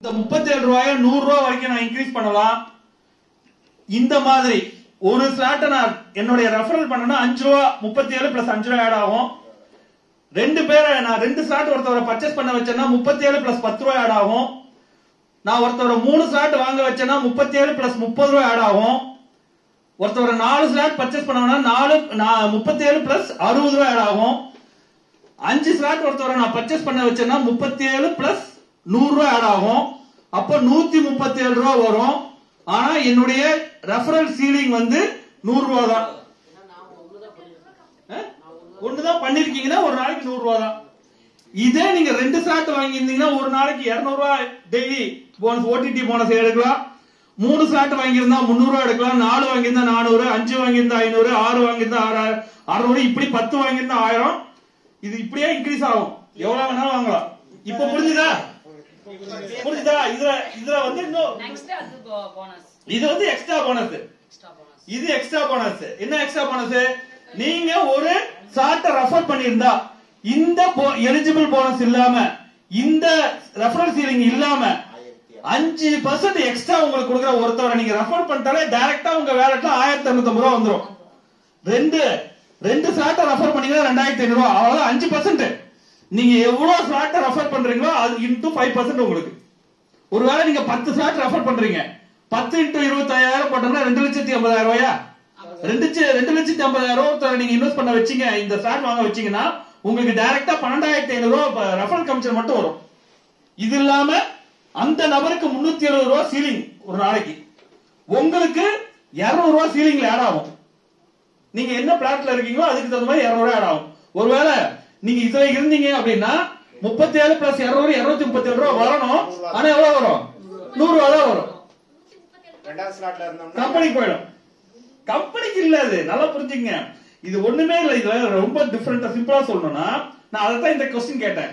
37 ரூபாய 100 ரூபாய் வரைக்கும் நான் இன்க்ரீஸ் பண்ணலாம். இந்த மாதிரி ஒரு ஸ்லாட் நான் என்னுடைய ரெஃபரல் பண்ணனா 5 ரூபாய் 37 பிளஸ் 5 ரூபாய் ஆட் ஆகும். ரெண்டு பேரை நான் ரெண்டு ஸ்லாட் ஒருத்தவரை பர்ச்சேஸ் பண்ண வச்சேன்னா 37 பிளஸ் 10 ரூபாய் ஆட் ஆகும். நான் ஒருத்தவரை 3 ஸ்லாட் வாங்க வச்சேன்னா 37 பிளஸ் 30 ரூபாய் ஆட் ஆகும். ஒருத்தவரை 4 ஸ்லாட் பர்ச்சேஸ் பண்ணவனா 37 பிளஸ் 60 ரூபாய் ஆட் ஆகும். 5 ஸ்லாட் ஒருத்தவரை நான் பர்ச்சேஸ் பண்ண வச்சேன்னா 37 பிளஸ் 100 ரூபாய் ஆட் ஆகும். அப்ப 137 ரூபாய் வரும். ஆனா என்னுடைய ரெஃபரல் சீலிங் வந்து 100 ரூபாய் தான். ஒண்ணுதான் பண்ணிருக்கீங்கன்னா ஒரு நாளைக்கு 100 ரூபாய் தான். இதே நீங்க 2 ஸ்லாட் வாங்கியிருந்தீங்கன்னா ஒரு நாளைக்கு 200 ரூபாய் டெய்லி போனஸ் ஓடிடி போனஸ் எடுக்கலாம். 3 ஸ்லாட் வாங்கியிருந்தா 300 ரூபாய் எடுக்கலாம். 4 வாங்கியிருந்தா 400, 5 வாங்கியிருந்தா 500, 6 வாங்கியிருந்தா 600, இப்படி 10 வாங்கியிருந்தா 1000. இது இப்படியே இன்க்ரீஸ் ஆகும். எவ்வளவு வேணாலும் வாங்கலாம். இப்ப புரிஞ்சுதா? புரிஞ்சுதா? இதுல வந்து இன்னும் இது வந்து எக்ஸ்ட்ரா போனஸ். இது எக்ஸ்ட்ரா போனஸ். என்ன எக்ஸ்ட்ரா போனஸ்? நீங்க ஒரு சார்ட்ட ரெஃபர் பண்ணியிருந்தா இந்த எலிஜிபிள் போனஸ் இல்லாம இந்த ரெஃபரல் சீலிங் இல்லாம 5% எக்ஸ்ட்ரா உங்களுக்கு கொடுக்குற ஒருத்தவரை நீங்க ரெஃபர் பண்ணிட்டாலே டைரக்டா உங்க வேலட்ல 1250 ரூபாய் வந்துரும். ரெண்டு ஸ்லாட்ட ரெஃபர் பண்ணீங்கன்னா 2500 ரூபாய். அவ்வளவு 5%. நீங்க எவ்வளவு ஸ்லாட்ட ரெஃபர் பண்றீங்களோ அது இன்டு 5% உங்களுக்கு. ஒருவேளை நீங்க 10 ஸ்லாட் ரெஃபர் பண்றீங்க, 10 இன்டு 25000 போட்டோம்னா 2,50,000 ரூபாயா? 2,50,000 ரூபாய் நீங்க இன்வெஸ்ட் பண்ண வச்சீங்க, இந்த ஸ்லாட் வாங்க வச்சீங்கன்னா உங்களுக்கு டைரக்டா 12,500 ரூபாய் ரெஃபரல் கமிஷன் மட்டும் வரும். இது இல்லாம அந்த நபருக்கு 370 ரூபாய் சீலிங் ஒரு நாளைக்கு, உங்களுக்கு 200 ரூபாய் சீலிங்ல ஆட் ஆகும். நீங்க என்ன பிளாட்ல இருக்கீங்களோ அதுக்கு தகுந்த மாதிரி 200 ரூபாய் ஆட் ஆகும். ஒருவேளை நீங்க இதுல இருந்தீங்க அப்படின்னா 37 பிளஸ் 200 237 ரூபாய் வரணும். ஆனா எவ்வளவு வரும்? 100 ரூபாய் தான் வரும். கம்பெனிக்கு போயிடும். கம்பெனிக்கு இல்ல. அது நல்லா புரிஞ்சுங்க. இது ஒண்ணுமே இல்ல. இது ரொம்ப டிஃபரெண்டா சிம்பிளா சொல்லணும்னா நான் அதை தான் இந்த क्वेश्चन கேட்டேன்.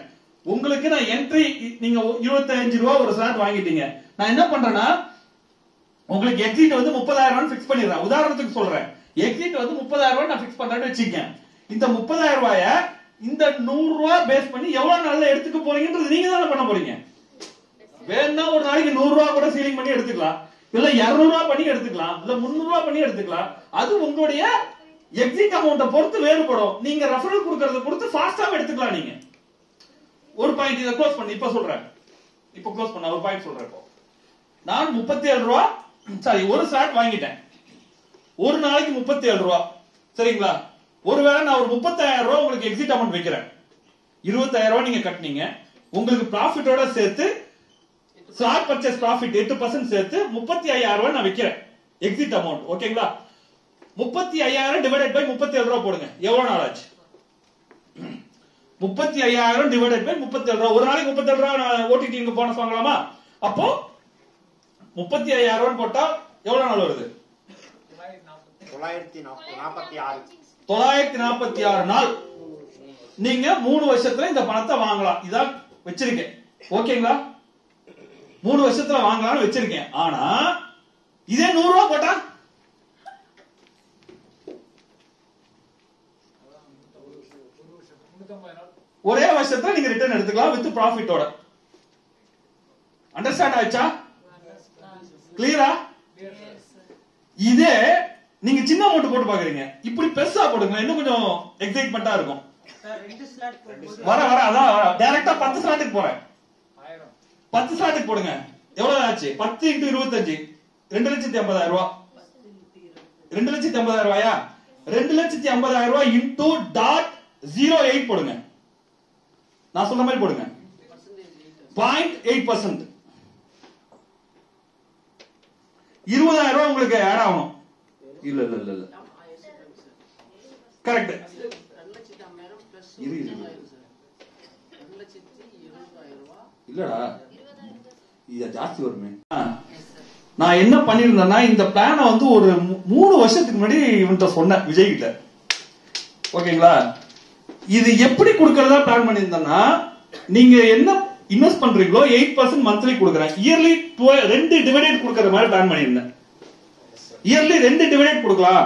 உங்களுக்கு நான் என்ட்ரி நீங்க 25 ரூபாய் ஒரு ஸ்லாட் வாங்கிட்டீங்க. நான் என்ன பண்றேன்னா உங்களுக்கு எக்ஸிட் வந்து 30,000 ரூபாய் ஃபிக்ஸ் பண்ணிடுறேன். உதாரணத்துக்கு சொல்றேன். எக்ஸிட் வந்து 30,000 ரூபாய் நான் ஃபிக்ஸ் பண்றேன்னு வச்சுக்கேன். இந்த 30,000 ரூபாய இந்த 100 ரூபாய் பேஸ் பண்ணி எவ்வளவு நாள்ல எடுத்துக்க போறீங்கன்றது நீங்க தானே பண்ண போறீங்க. வேணா ஒரு நாளைக்கு 100 ரூபாய் கூட சீலிங் பண்ணி எடுத்துக்கலாம், இல்ல 200 ரூபாய் பண்ணி எடுத்துக்கலாம், இல்ல 300 ரூபாய் பண்ணி எடுத்துக்கலாம். அது உங்களுடைய எக்ஸிட் அமௌண்ட பொறுத்து வேறுபடும். நீங்க ரெஃபரல் கொடுக்கறத பொறுத்து ஃபாஸ்டாவே எடுத்துக்கலாம். நீங்க ஒரு பாயிண்ட் இத க்ளோஸ் பண்ணி இப்ப சொல்றேன். இப்ப க்ளோஸ் பண்ண ஒரு பாயிண்ட் சொல்றேன். நான் 37 ரூபாய் சாரி ஒரு ஸ்லாட் வாங்கிட்டேன். ஒரு நாளைக்கு 37 ரூபாய். சரிங்களா? ஒருவேளை நான் ஒரு 30,000 ரூபாய் உங்களுக்கு எக்ஸிட் அமௌண்ட் வைக்கிறேன். 20,000 ரூபாய் நீங்க கட்டினீங்க. உங்களுக்கு ப்ராஃபிட்டோட சேர்த்து ஸ்லாட் பர்ச்சேஸ் ப்ராஃபிட் 8% சேர்த்து 35,000 ரூபாய் நான் வைக்கிறேன் எக்ஸிட் அமௌண்ட். ஓகேங்களா? 35,000 டிவைடட் பை 37 ரூபாய் போடுங்க. எவ்வளவு நாள் ஆச்சு? 35,000 டிவைடட் பை 37 ரூபாய். ஒரு நாளைக்கு 37 ரூபாய் ஓடிடி இங்க போனஸ் வாங்கலாமா? அப்போ 35,000 ரூபாய் போட்டா எவ்வளவு நாள் வருது? 946 நாள். நீங்க 3 வருஷத்துல இந்த பணத்தை வாங்கலாம். இதான் வச்சிருக்கேன். ஓகேங்களா? 3 வருஷத்துல வாங்கலாம்னு வச்சிருக்கேன். ஆனா இதே 100 ரூபாய் போட்டா ஒரே வருஷத்துல நீங்க ரிட்டர்ன் எடுத்துக்கலாம் வித் ப்ராஃபிட்டோட. அண்டர்ஸ்டாண்ட் ஆச்சா? கிளியரா? இதே நீங்க சின்ன அமௌண்ட் போட்டு பாக்குறீங்க, இப்படி பெருசா போடுங்க, இன்னும் கொஞ்சம் எக்ஸைட்மெண்டா இருக்கும். வர அதான் டைரக்டா 10 ஸ்லாட்டுக்கு போறேன். 10 ஸ்லாட்டுக்கு போடுங்க. எவ்வளவு ஆச்சு? 10 இன்டு 25 2,50,000 ரூபாய். 2,50,000 ரூபாயா? 2,50,000 ரூபாய் இன்டு .08 போடுங்க. நான் சொல்ற மாதிரி போடுங்க. 0.8%. 20,000 ரூபாய் உங்களுக்கு ஆட் ஆகணும். இல்ல கரெக்ட். இல்லடா இது ஜாஸ்தி வருமே. நான் என்ன பண்ணிருந்தேன்னா இந்த பிளான வந்து ஒரு 3 வருஷத்துக்கு முன்னாடி இவன்ட்ட சொன்னேன், விஜய் கிட்ட. ஓகேங்களா? இது எப்படி கொடுக்கறதா பிளான் பண்ணிருந்தேன்னா நீங்க என்ன இன்வெஸ்ட் பண்றீங்களோ 8% மந்த்லி கொடுக்குறேன். இயர்லி 2 டிவிடெண்ட் கொடுக்கற மாதிரி பிளான் பண்ணிருந்தேன். இயர்லி 2 டிவிடெண்ட் கொடுக்கலாம்.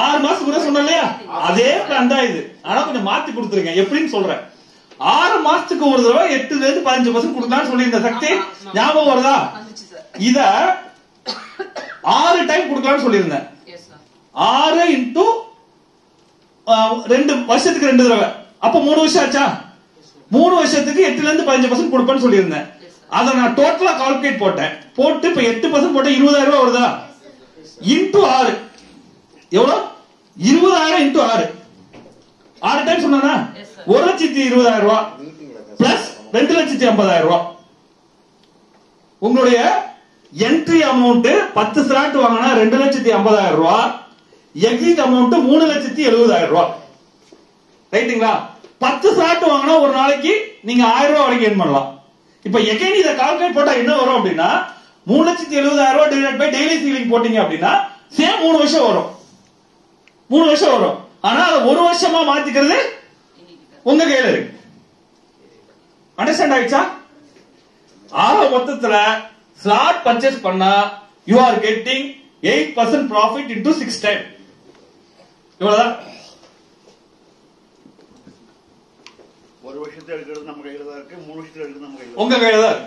6 மாசம் கூட சொன்னேன் இல்லையா? அதே பிளான் தான் இது. ஆனா கொஞ்சம் மாத்தி கொடுத்துருக்கேன். எப்படின்னு சொல்றேன். 6 மாசத்துக்கு ஒரு தடவை 8ல இருந்து 15% கொடுக்கலாம்னு சொல்லி இந்த சக்தி ஞாபகம் வருதா? இத 6 டைம் கொடுக்கலாம்னு சொல்லியிருந்தேன். 6 இன்டு 2 வருஷத்துக்கு 2 தடவை. அப்ப 3 வருஷம் ஆச்சா? 3 வருஷத்துக்கு 8ல இருந்து 15% கொடுப்பேன்னு சொல்லியிருந்தேன். அத நான் டோட்டலா கால்குலேட் போட்டேன். போட்டு இப்ப 8% போட்ட 20,000 ரூபாய் வருதா? இன்டு 6 எவ்வளவு? 20,000 இன்டு 6 6 டைம் சொன்னா 1,20,000 ரூபாய் பிளஸ் 2,50,000 ரூபாய். உங்களுடைய என்ட்ரி அமௌண்ட் 10 ஸ்லாட் வாங்கினா 2,50,000 ரூபாய், எக்ஸிட் அமௌண்ட் 3,70,000 ரூபாய். ரைட்டுங்களா? 10 ஸ்லாட் வாங்கினா ஒரு நாளைக்கு நீங்க 1000 ரூபாய் வரைக்கும் ஏர்ன் பண்ணலாம். இப்ப எகைன் இத கால்குலேட் போட்டா என்ன வரும் அப்படின்னா 3,70,000 ரூபாய் டிவைட் பை டெய்லி சீலிங் போட்டீங்க அப்படின்னா சேம் 3 வருஷம் வரும். 3 வருஷம் வரும். ஆனா அது 1 வருஷமா மாத்திக்கிறது உங்க கையில இருக்கு. அண்டர்ஸ்டாண்ட் ஆயிடுச்சா? ஆக மொத்தத்துல ஸ்லாட் பர்ச்சேஸ் பண்ணா you are getting 8% profit into 6 time. இவ்வளவுதான். ஒரு வருஷத்துல எடுக்கிறது நம்ம கையில தான் இருக்கு, 3 வருஷத்துல எடுக்கிறது நம்ம கையில உங்க கையில தான்.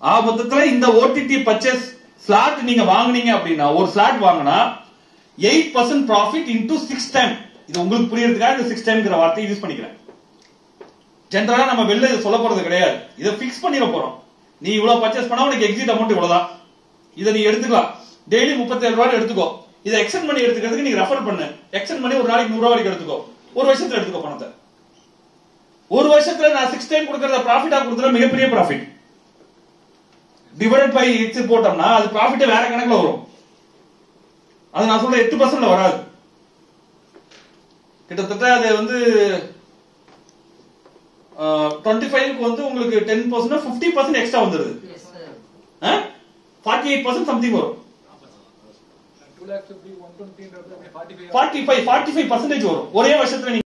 ஆக மொத்தத்துல இந்த OTT பர்ச்சேஸ் ஸ்லாட் நீங்க வாங்குனீங்க அப்படின்னா ஒரு ஸ்லாட் வாங்கினா 8% profit into 6 time. இது உங்களுக்கு புரியறதுக்காக இந்த 6 டைம்ங்கற வார்த்தையை யூஸ் பண்ணிக்கிறேன். ஜெனரலா நம்ம வெளில இத சொல்ல போறது கிடையாது. இத ஃபிக்ஸ் பண்ணிர போறோம். நீ இவ்வளவு பர்ச்சேஸ் பண்ணா உனக்கு எக்ஸிட் அமௌண்ட் இவ்வளவுதான். இத நீ எடுத்துக்கலாம். டெய்லி 37 ரூபாய் எடுத்துக்கோ. இத எக்ஸ்டெண்ட் பண்ணி எடுத்துக்கிறதுக்கு நீ ரெஃபர் பண்ணு. எக்ஸ்டெண்ட் பண்ணி ஒரு நாளைக்கு 100 ரூபாய் வரைக்கும் எடுத்துக்கோ. ஒரு வருஷத்துல எடுத்துக்கோ பணத்தை. ஒரு வருஷத்துல நான் 6 டைம் கொடுக்கறத ப்ராஃபிட்டா கொடுத்தா மிகப்பெரிய ப்ராஃபிட். டிவைடட் பை 8 போட்டோம்னா அது ப்ராஃபிட் வேற கணக்குல வரும். அது நான் சொல்ற 8%ல வராது. கிட்டத்தட்ட அது வந்து 25க்கு வந்து உங்களுக்கு 10% 50% எக்ஸ்ட்ரா வந்துருது. 48% சம்திங் வரும். 45% வரும் ஒரே வருஷத்துல.